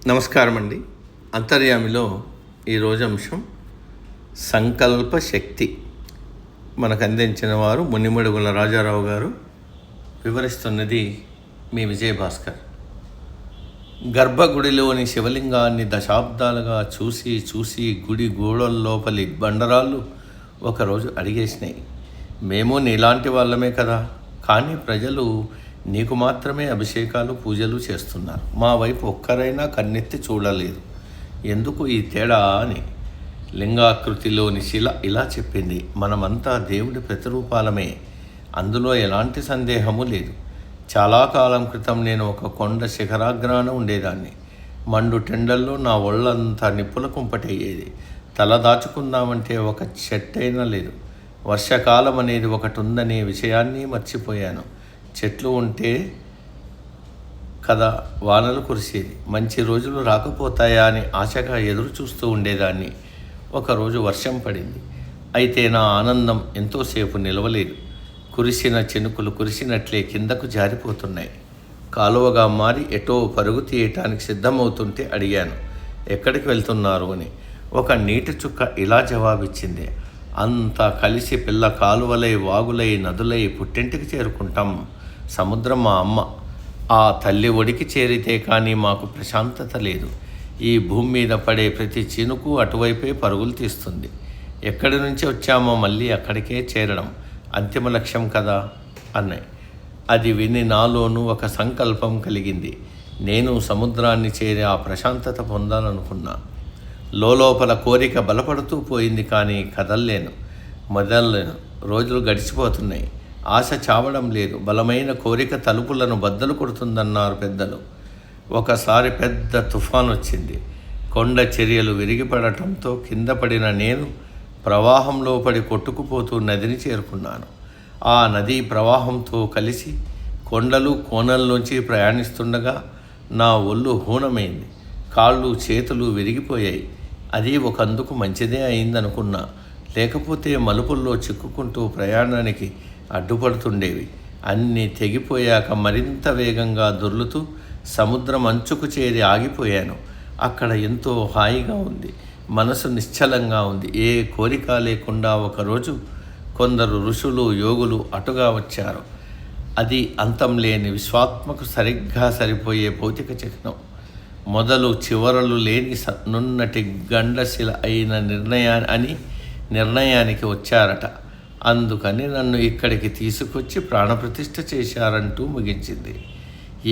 నమస్కారం అండి. అంతర్యామిలో ఈరోజు అంశం సంకల్ప శక్తి. మనకు అందించిన వారు మునిమడుగుల రాజారావు గారు. వివరిస్తున్నది మీ విజయభాస్కర్. గర్భగుడిలోని శివలింగాన్ని దశాబ్దాలుగా చూసి గుడి గోడల్లోపలి బండరాళ్ళు ఒకరోజు అడిగేసినాయి, మేము నీలాంటి వాళ్ళమే కదా, కానీ ప్రజలు నీకు మాత్రమే అభిషేకాలు పూజలు చేస్తున్నారు, మా వైపు ఒక్కరైనా కన్నెత్తి చూడలేదు, ఎందుకు ఈ తేడా అని. లింగాకృతిలోని శిల ఇలా చెప్పింది, మనమంతా దేవుడి ప్రతిరూపాలమే, అందులో ఎలాంటి సందేహము లేదు. చాలా కాలం క్రితం నేను ఒక కొండ శిఖరాగ్రాన ఉండేదాన్ని. మండు టెండల్లో నా ఒళ్ళంతా నిప్పుల కుంపటయ్యేది. తల దాచుకుందామంటే ఒక చెట్టైనా లేదు. వర్షాకాలం అనేది ఒకటి ఉందనే విషయాన్ని మర్చిపోయాను. చెట్లు ఉంటే కదా వానలు కురిసేది, మంచి రోజులు రాకపోతాయా అని ఆశగా ఎదురు చూస్తూ ఉండేదాన్ని. ఒకరోజు వర్షం పడింది. అయితే నా ఆనందం ఎంతోసేపు నిలవలేదు. కురిసిన చినుకులు కురిసినట్లే కిందకు జారిపోతున్నాయి. కాలువగా మారి ఎటో పరుగు తీయటానికి సిద్ధమవుతుంటే అడిగాను, ఎక్కడికి వెళ్తున్నారు అని. ఒక నీటి చుక్క ఇలా జవాబిచ్చింది, అంతా కలిసి పిల్ల కాలువలై వాగులై నదులై పుట్టింటికి చేరుకుంటాం. సముద్రం మా అమ్మ, ఆ తల్లి ఒడికి చేరితే కానీ మాకు ప్రశాంతత లేదు. ఈ భూమి మీద పడే ప్రతి చినుకు అటువైపే పరుగులు తీస్తుంది. ఎక్కడి నుంచి వచ్చామో మళ్ళీ అక్కడికే చేరడం అంతిమ లక్ష్యం కదా అన్నాయి. అది విని నాలోనూ ఒక సంకల్పం కలిగింది. నేను సముద్రాన్ని చేరి ఆ ప్రశాంతత పొందాలనుకున్నా. లోపల కోరిక బలపడుతూ పోయింది, కానీ కదల్లేను, మొదల్లేను. రోజులు గడిచిపోతున్నాయి, ఆశ చావడం లేదు. బలమైన కోరిక తలుపులను బద్దలు కొడుతుందన్నారు పెద్దలు. ఒకసారి పెద్ద తుఫాన్ వచ్చింది. కొండ చర్యలు విరిగిపడటంతో కింద పడిన నేను ప్రవాహంలో పడి కొట్టుకుపోతూ నదిని చేరుకున్నాను. ఆ నదీ ప్రవాహంతో కలిసి కొండలు కోనల్లోంచి ప్రయాణిస్తుండగా నా ఒళ్ళు హూనమైంది. కాళ్ళు చేతులు విరిగిపోయాయి. అది ఒకందుకు మంచిదే అయిందనుకున్నా, లేకపోతే మలుపుల్లో చిక్కుకుంటూ ప్రయాణానికి అడ్డుపడుతుండేవి. అన్నీ తెగిపోయాక మరింత వేగంగా దొర్లుతూ సముద్రం అంచుకు చేరి ఆగిపోయాను. అక్కడ ఎంతో హాయిగా ఉంది, మనసు నిశ్చలంగా ఉంది. ఏ కోరిక లేకుండా ఒకరోజు కొందరు ఋషులు యోగులు అటుగా వచ్చారు. అది అంతం లేని విశ్వాత్మకు సరిగ్గా సరిపోయే భౌతిక చిహ్నం. మొదలు చివరలు లేని నున్నటి గండశిల అయిన నిర్ణయానికి వచ్చారట. అందుకని నన్ను ఇక్కడికి తీసుకొచ్చి ప్రాణప్రతిష్ఠ చేశారంటూ ముగించింది.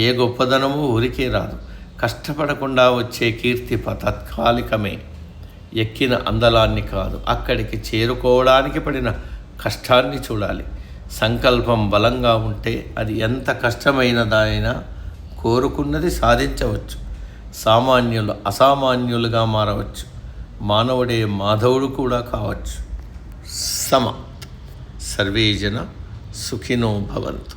ఏ గొప్పదనమూ ఊరికే రాదు. కష్టపడకుండా వచ్చే కీర్తి తాత్కాలికమే. ఎక్కిన అందలాన్ని కాదు, అక్కడికి చేరుకోవడానికి పడిన కష్టాన్ని చూడాలి. సంకల్పం బలంగా ఉంటే అది ఎంత కష్టమైనదైనా కోరుకున్నది సాధించవచ్చు. సామాన్యులు అసామాన్యులుగా మారవచ్చు. మానవుడే మాధవుడు కూడా కావచ్చు. సర్వే జన సుఖినో భవంతు.